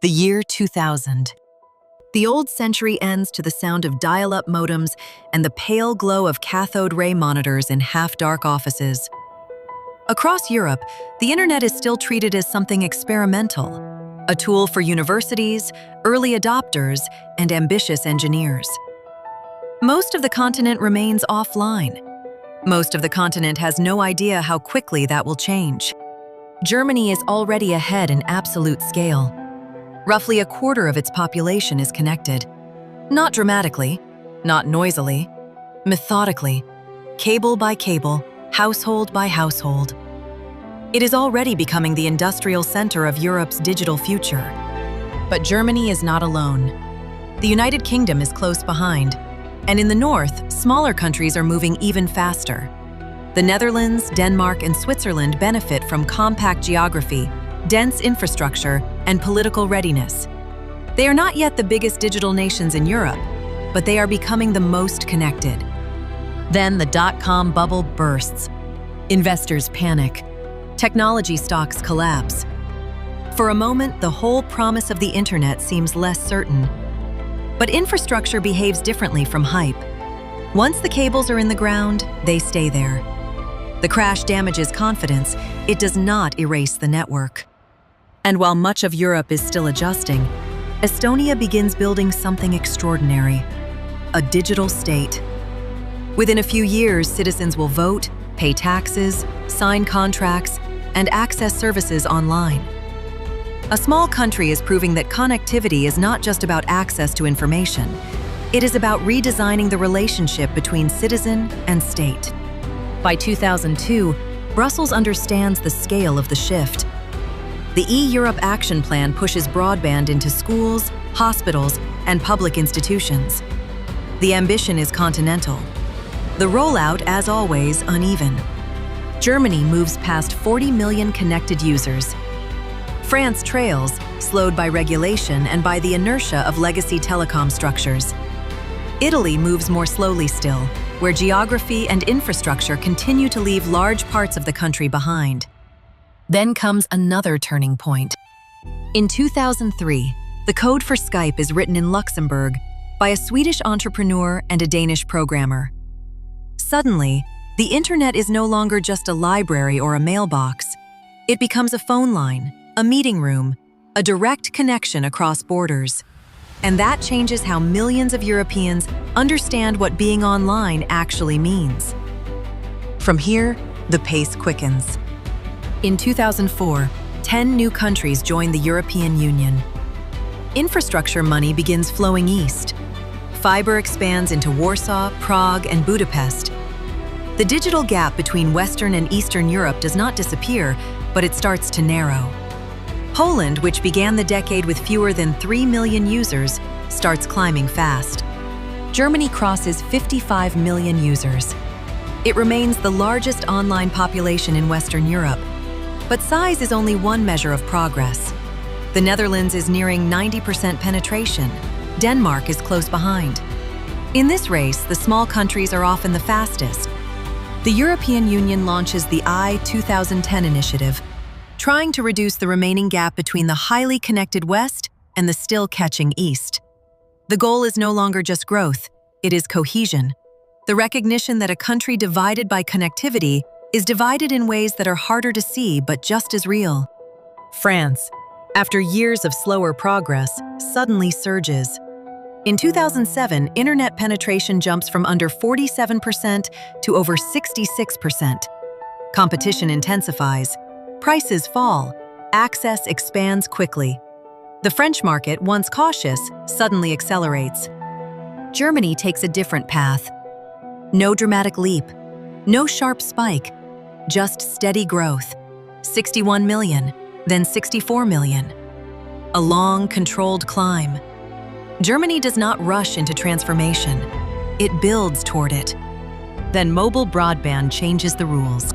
The year 2000. The old century ends to the sound of dial-up modems and the pale glow of cathode ray monitors in half-dark offices. Across Europe, the internet is still treated as something experimental, a tool for universities, early adopters, and ambitious engineers. Most of the continent remains offline. Most of the continent has no idea how quickly that will change. Germany is already ahead in absolute scale. Roughly a quarter of its population is connected. Not dramatically, not noisily, methodically, cable by cable, household by household. It is already becoming the industrial center of Europe's digital future. But Germany is not alone. The United Kingdom is close behind, and in the north, smaller countries are moving even faster. The Netherlands, Denmark, and Switzerland benefit from compact geography, dense infrastructure, and political readiness. They are not yet the biggest digital nations in Europe, but they are becoming the most connected. Then the dot-com bubble bursts. Investors panic. Technology stocks collapse. For a moment, the whole promise of the internet seems less certain. But infrastructure behaves differently from hype. Once the cables are in the ground, they stay there. The crash damages confidence, it does not erase the network. And while much of Europe is still adjusting, Estonia begins building something extraordinary: a digital state. Within a few years, citizens will vote, pay taxes, sign contracts, and access services online. A small country is proving that connectivity is not just about access to information. It is about redesigning the relationship between citizen and state. By 2002, Brussels understands the scale of the shift. The E-Europe Action Plan pushes broadband into schools, hospitals, and public institutions. The ambition is continental. The rollout, as always, uneven. Germany moves past 40 million connected users. France trails, slowed by regulation and by the inertia of legacy telecom structures. Italy moves more slowly still, where geography and infrastructure continue to leave large parts of the country behind. Then comes another turning point. In 2003, the code for Skype is written in Luxembourg by a Swedish entrepreneur and a Danish programmer. Suddenly, the internet is no longer just a library or a mailbox. It becomes a phone line, a meeting room, a direct connection across borders. And that changes how millions of Europeans understand what being online actually means. From here, the pace quickens. In 2004, 10 new countries joined the European Union. Infrastructure money begins flowing east. Fiber expands into Warsaw, Prague, and Budapest. The digital gap between Western and Eastern Europe does not disappear, but it starts to narrow. Poland, which began the decade with fewer than 3 million users, starts climbing fast. Germany crosses 55 million users. It remains the largest online population in Western Europe. But size is only one measure of progress. The Netherlands is nearing 90% penetration. Denmark is close behind. In this race, the small countries are often the fastest. The European Union launches the I-2010 initiative, trying to reduce the remaining gap between the highly connected West and the still-catching East. The goal is no longer just growth, it is cohesion. The recognition that a country divided by connectivity is divided in ways that are harder to see but just as real. France, after years of slower progress, suddenly surges. In 2007, internet penetration jumps from under 47% to over 66%. Competition intensifies. Prices fall. Access expands quickly. The French market, once cautious, suddenly accelerates. Germany takes a different path. No dramatic leap. No sharp spike. Just steady growth. 61 million, then 64 million. A long, controlled climb. Germany does not rush into transformation. It builds toward it. Then mobile broadband changes the rules.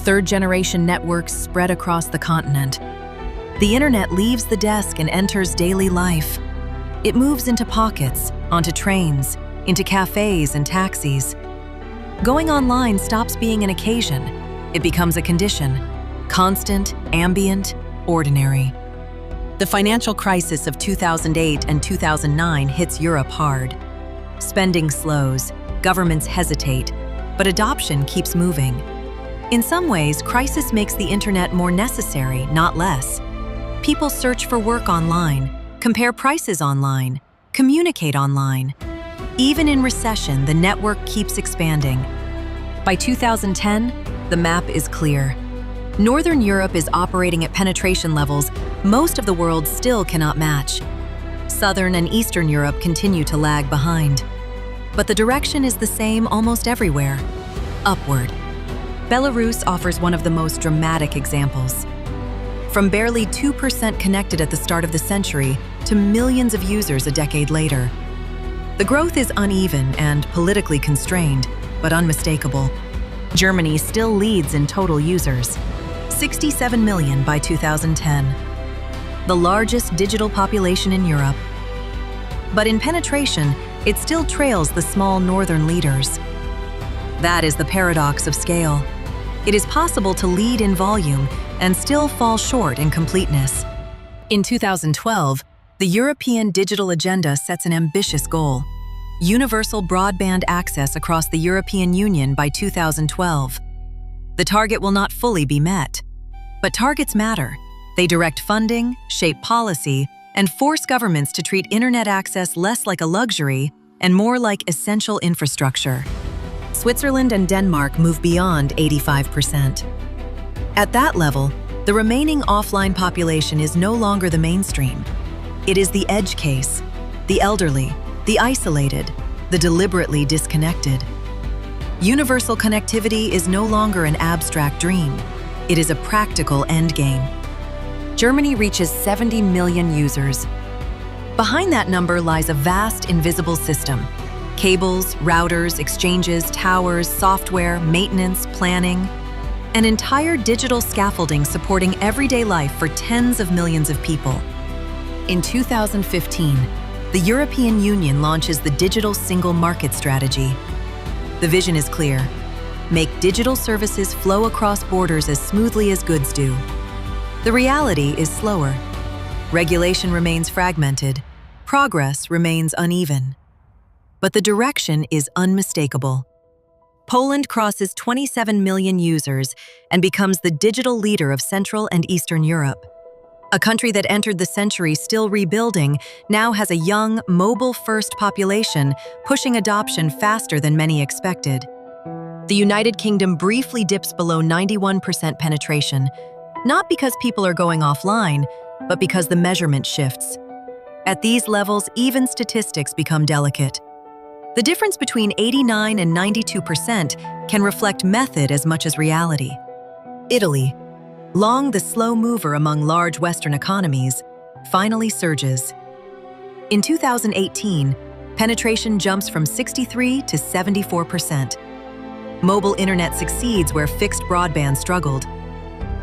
Third-generation networks spread across the continent. The internet leaves the desk and enters daily life. It moves into pockets, onto trains, into cafes and taxis. Going online stops being an occasion. It becomes a condition. Constant, ambient, ordinary. The financial crisis of 2008 and 2009 hits Europe hard. Spending slows, governments hesitate, but adoption keeps moving. In some ways, crisis makes the internet more necessary, not less. People search for work online, compare prices online, communicate online. Even in recession, the network keeps expanding. By 2010, the map is clear. Northern Europe is operating at penetration levels most of the world still cannot match. Southern and Eastern Europe continue to lag behind. But the direction is the same almost everywhere: upward. Belarus offers one of the most dramatic examples. From barely 2% connected at the start of the century to millions of users a decade later. The growth is uneven and politically constrained, but unmistakable. Germany still leads in total users, 67 million by 2010, the largest digital population in Europe. But in penetration, it still trails the small northern leaders. That is the paradox of scale. It is possible to lead in volume and still fall short in completeness. In 2012, the European Digital Agenda sets an ambitious goal: universal broadband access across the European Union by 2012. The target will not fully be met. But targets matter. They direct funding, shape policy, and force governments to treat internet access less like a luxury and more like essential infrastructure. Switzerland and Denmark move beyond 85%. At that level, the remaining offline population is no longer the mainstream. It is the edge case, the elderly, the isolated, the deliberately disconnected. Universal connectivity is no longer an abstract dream. It is a practical endgame. Germany reaches 70 million users. Behind that number lies a vast invisible system: cables, routers, exchanges, towers, software, maintenance, planning, an entire digital scaffolding supporting everyday life for tens of millions of people. In 2015, the European Union launches the Digital Single Market Strategy. The vision is clear: make digital services flow across borders as smoothly as goods do. The reality is slower. Regulation remains fragmented. Progress remains uneven. But the direction is unmistakable. Poland crosses 27 million users and becomes the digital leader of Central and Eastern Europe. A country that entered the century still rebuilding now has a young, mobile-first population pushing adoption faster than many expected. The United Kingdom briefly dips below 91% penetration, not because people are going offline, but because the measurement shifts. At these levels, even statistics become delicate. The difference between 89 and 92% can reflect method as much as reality. Italy, long the slow mover among large Western economies, finally surges. In 2018, penetration jumps from 63 to 74%. Mobile internet succeeds where fixed broadband struggled.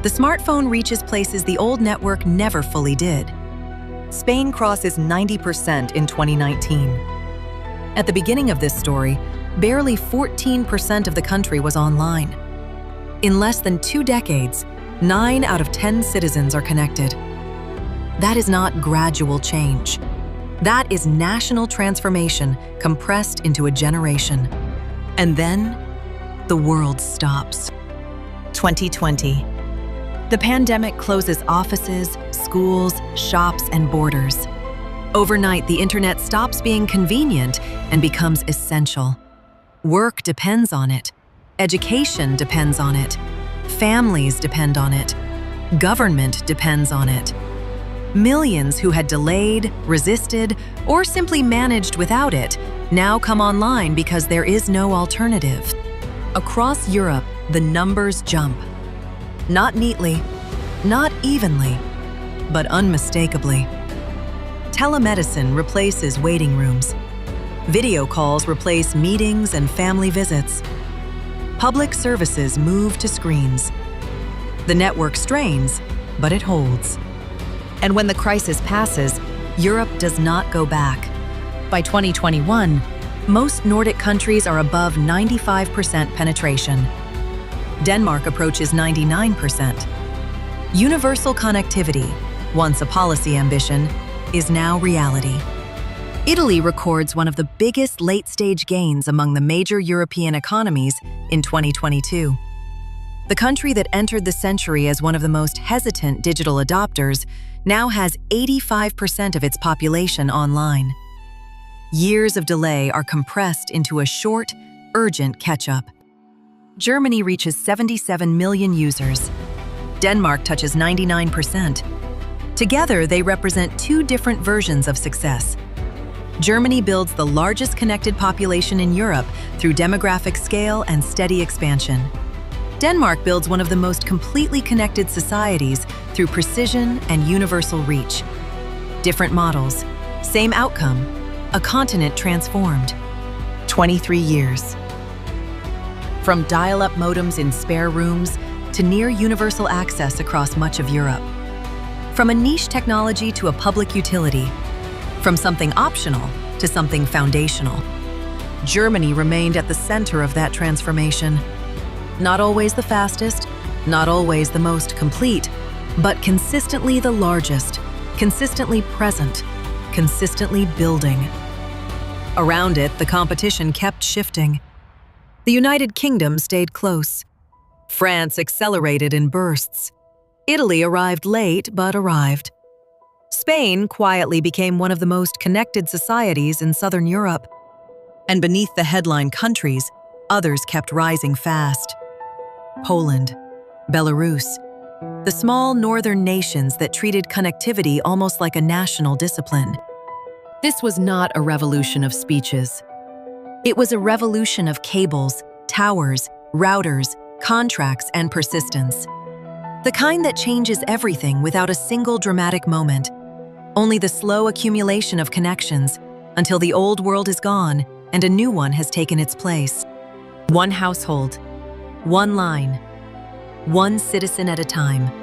The smartphone reaches places the old network never fully did. Spain crosses 90% in 2019. At the beginning of this story, barely 14% of the country was online. In less than 2 decades, 9 out of 10 citizens are connected. That is not gradual change. That is national transformation compressed into a generation. And then, the world stops. 2020. The pandemic closes offices, schools, shops, and borders. Overnight, the internet stops being convenient and becomes essential. Work depends on it. Education depends on it. Families depend on it. Government depends on it. Millions who had delayed, resisted, or simply managed without it now come online because there is no alternative. Across Europe, the numbers jump. Not neatly, not evenly, but unmistakably. Telemedicine replaces waiting rooms. Video calls replace meetings and family visits. Public services move to screens. The network strains, but it holds. And when the crisis passes, Europe does not go back. By 2021, most Nordic countries are above 95% penetration. Denmark approaches 99%. Universal connectivity, once a policy ambition, is now reality. Italy records one of the biggest late-stage gains among the major European economies in 2022. The country that entered the century as one of the most hesitant digital adopters now has 85% of its population online. Years of delay are compressed into a short, urgent catch-up. Germany reaches 77 million users. Denmark touches 99%. Together, they represent two different versions of success. Germany builds the largest connected population in Europe through demographic scale and steady expansion. Denmark builds one of the most completely connected societies through precision and universal reach. Different models, same outcome, a continent transformed. 23 years. From dial-up modems in spare rooms to near universal access across much of Europe. From a niche technology to a public utility. From something optional to something foundational. Germany remained at the center of that transformation. Not always the fastest, not always the most complete, but consistently the largest, consistently present, consistently building. Around it, the competition kept shifting. The United Kingdom stayed close. France accelerated in bursts. Italy arrived late, but arrived. Spain quietly became one of the most connected societies in Southern Europe. And beneath the headline countries, others kept rising fast. Poland, Belarus, the small northern nations that treated connectivity almost like a national discipline. This was not a revolution of speeches. It was a revolution of cables, towers, routers, contracts, and persistence. The kind that changes everything without a single dramatic moment. Only the slow accumulation of connections until the old world is gone and a new one has taken its place. One household, one line, one citizen at a time.